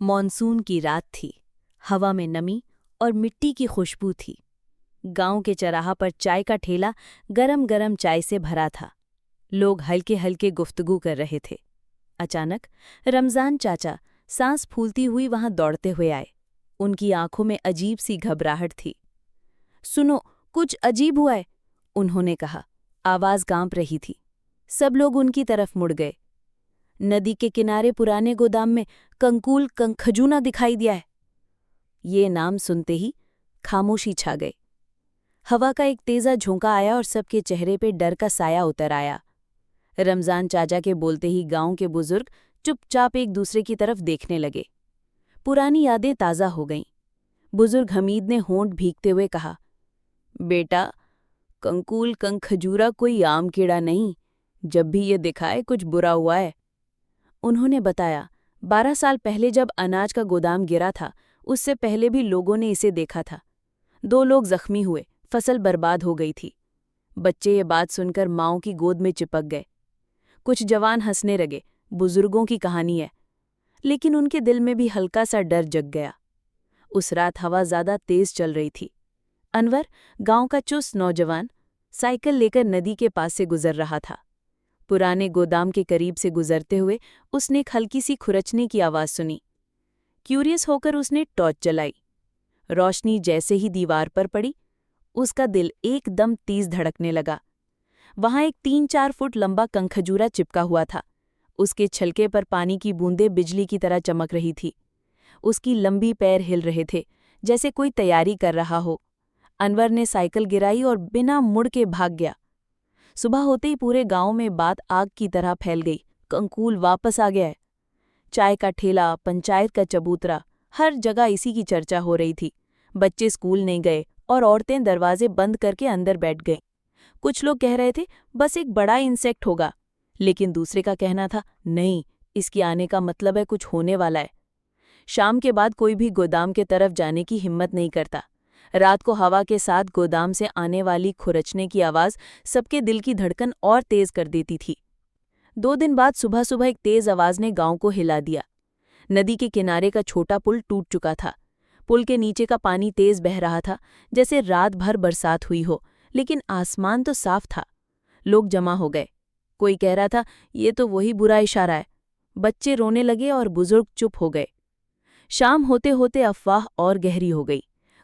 Monsoon की रात थी। हवा में नमी और मिट्टी की खुशबू थी। गांव के चौराहा पर चाय का ठेला गरम गरम चाय से भरा था। लोग हल्के हल्के गुफ्तगू कर रहे थे। अचानक रमजान चाचा सांस फूलती हुई वहां दौड़ते हुए आए। उनकी आंखों में अजीब सी घबराहट थी। सुनो, कुछ अजीब हुआ है, उन्होंने कहा। आवाज कांप रही थी। सब लोग उनकी तरफ मुड़ गए। नदी के किनारे पुराने गोदाम में कंकूल खजूना दिखाई दिया है। ये नाम सुनते ही खामोशी छा गई। हवा का एक तेजा झोंका आया और सबके चेहरे पे डर का साया उतर आया। रमजान चाचा के बोलते ही गांव के बुजुर्ग चुपचाप एक दूसरे की तरफ देखने लगे। पुरानी यादें ताज़ा हो गईं। बुजुर्ग हमीद ने होंठ भीगते हुए कहा, बेटा, कंकूल खजूरा कोई आम कीड़ा नहीं। जब भी ये दिखाए कुछ बुरा हुआ है। उन्होंने बताया, 12 साल पहले जब अनाज का गोदाम गिरा था, उससे पहले भी लोगों ने इसे देखा था। 2 लोग जख्मी हुए, फसल बर्बाद हो गई थी। बच्चे ये बात सुनकर माओं की गोद में चिपक गए। कुछ जवान हंसने लगे, बुजुर्गों की कहानी है। लेकिन उनके दिल में भी हल्का सा डर जग गया। उस रात हवा ज्यादा तेज चल रही थी। अनवर, गांव का चुस्त नौजवान, साइकिल लेकर नदी के पास से गुजर रहा था। पुराने गोदाम के करीब से गुजरते हुए उसने एक हल्की सी खुरचने की आवाज़ सुनी। क्यूरियस होकर उसने टॉर्च जलाई। रोशनी जैसे ही दीवार पर पड़ी, उसका दिल एकदम तेज धड़कने लगा। वहां एक 3-4 फुट लंबा कंखजूरा चिपका हुआ था। उसके छलके पर पानी की बूंदें बिजली की तरह चमक रही थी। उसकी लंबी पैर हिल रहे थे, जैसे कोई तैयारी कर रहा हो। अनवर ने साइकिल गिराई और बिना मुड़ के भाग गया। सुबह होते ही पूरे गांव में बात आग की तरह फैल गई। कंकूल वापस आ गया है। चाय का ठेला, पंचायत का चबूतरा, हर जगह इसी की चर्चा हो रही थी। बच्चे स्कूल नहीं गए और औरतें दरवाजे बंद करके अंदर बैठ गईं। कुछ लोग कह रहे थे बस एक बड़ा इंसेक्ट होगा, लेकिन दूसरे का कहना था नहीं, इसके आने का मतलब है कुछ होने वाला है। शाम के बाद कोई भी गोदाम के तरफ जाने की हिम्मत नहीं करता। रात को हवा के साथ गोदाम से आने वाली खुरचने की आवाज़ सबके दिल की धड़कन और तेज कर देती थी। 2 दिन बाद सुबह सुबह एक तेज आवाज़ ने गांव को हिला दिया। नदी के किनारे का छोटा पुल टूट चुका था। पुल के नीचे का पानी तेज बह रहा था, जैसे रात भर बरसात हुई हो, लेकिन आसमान तो साफ था। लोग जमा हो गए। कोई कह रहा था ये तो वही बुरा इशारा है। बच्चे रोने लगे और बुजुर्ग चुप हो गए। शाम होते होते अफवाह और गहरी हो गई।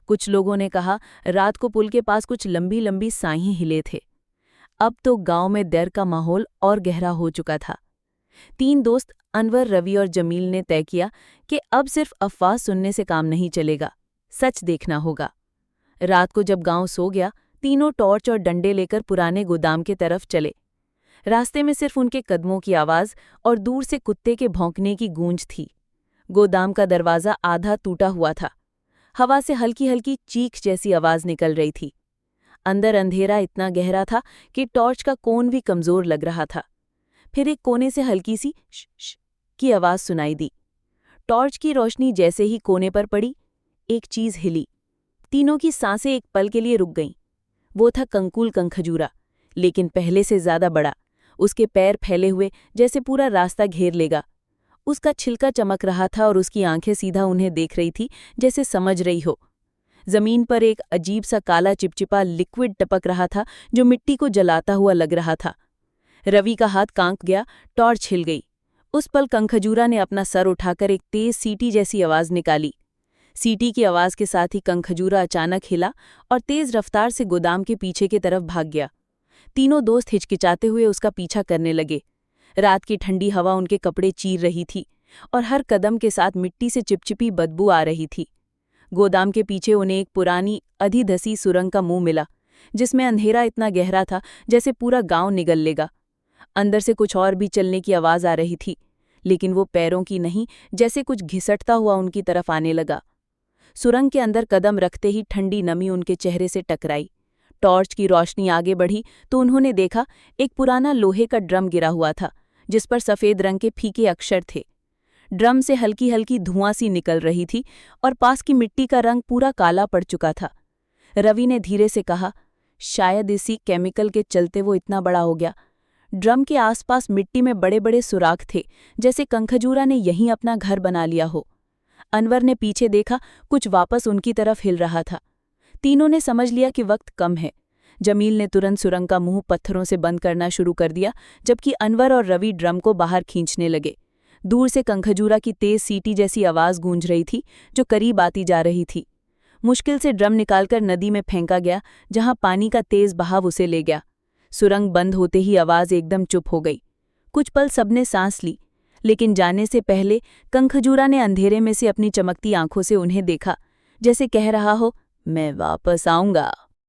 कुछ लोगों ने कहा रात को पुल के पास कुछ लंबी लंबी साएं हिले थे। अब तो गांव में डर का माहौल और गहरा हो चुका था। 3 दोस्त अनवर, रवि और जमील ने तय किया कि अब सिर्फ अफवाह सुनने से काम नहीं चलेगा, सच देखना होगा। रात को जब गांव सो गया, तीनों टॉर्च और डंडे लेकर पुराने गोदाम के तरफ चले। रास्ते में सिर्फ उनके कदमों की आवाज़ और दूर से कुत्ते के भौंकने की गूंज थी। गोदाम का दरवाज़ा आधा टूटा हुआ था। हवा से हल्की हल्की चीख जैसी आवाज़ निकल रही थी। अंदर अंधेरा इतना गहरा था कि टॉर्च का कोन भी कमज़ोर लग रहा था। फिर एक कोने से हल्की सी श की आवाज़ सुनाई दी। टॉर्च की रोशनी जैसे ही कोने पर पड़ी, एक चीज़ हिली। तीनों की सांसें एक पल के लिए रुक गईं। वो था कंकूल खजूरा, लेकिन पहले से ज़्यादा बड़ा। उसके पैर फैले हुए, जैसे पूरा रास्ता घेर लेगा। उसका छिलका चमक रहा था और उसकी आंखें सीधा उन्हें देख रही थी, जैसे समझ रही हो। जमीन पर एक अजीब सा काला चिपचिपा लिक्विड टपक रहा था, जो मिट्टी को जलाता हुआ लग रहा था। रवि का हाथ कांप गया, टॉर्च हिल गई। उस पल कंखजूरा ने अपना सर उठाकर एक तेज सीटी जैसी आवाज़ निकाली। सीटी की आवाज़ के साथ ही कंखजूरा अचानक हिला और तेज रफ्तार से गोदाम के पीछे की तरफ भाग गया। तीनों दोस्त हिचकिचाते हुए उसका पीछा करने लगे। रात की ठंडी हवा उनके कपड़े चीर रही थी और हर कदम के साथ मिट्टी से चिपचिपी बदबू आ रही थी। गोदाम के पीछे उन्हें एक पुरानी अधी-धसी सुरंग का मुंह मिला, जिसमें अंधेरा इतना गहरा था जैसे पूरा गांव निगल लेगा। अंदर से कुछ और भी चलने की आवाज़ आ रही थी, लेकिन वो पैरों की नहीं, जैसे कुछ घिसटता हुआ उनकी तरफ आने लगा। सुरंग के अंदर कदम रखते ही ठंडी नमी उनके चेहरे से टकराई। टॉर्च की रोशनी आगे बढ़ी तो उन्होंने देखा एक पुराना लोहे का ड्रम गिरा हुआ था, जिस पर सफ़ेद रंग के फीके अक्षर थे। ड्रम से हल्की हल्की धुआं सी निकल रही थी और पास की मिट्टी का रंग पूरा काला पड़ चुका था। रवि ने धीरे से कहा, शायद इसी केमिकल के चलते वो इतना बड़ा हो गया। ड्रम के आसपास मिट्टी में बड़े बड़े सुराख थे, जैसे कंखजूरा ने यहीं अपना घर बना लिया हो। अनवर ने पीछे देखा, कुछ वापस उनकी तरफ हिल रहा था। तीनों ने समझ लिया कि वक्त कम है। जमील ने तुरंत सुरंग का मुंह पत्थरों से बंद करना शुरू कर दिया, जबकि अनवर और रवि ड्रम को बाहर खींचने लगे। दूर से कंखजूरा की तेज सीटी जैसी आवाज गूंज रही थी, जो करीब आती जा रही थी। मुश्किल से ड्रम निकालकर नदी में फेंका गया, जहां पानी का तेज बहाव उसे ले गया। सुरंग बंद होते ही आवाज एकदम चुप हो गई। कुछ पल सबने सांस ली, लेकिन जाने से पहले कंखजूरा ने अंधेरे में से अपनी चमकती आंखों से उन्हें देखा, जैसे कह रहा हो, मैं वापस आऊंगा।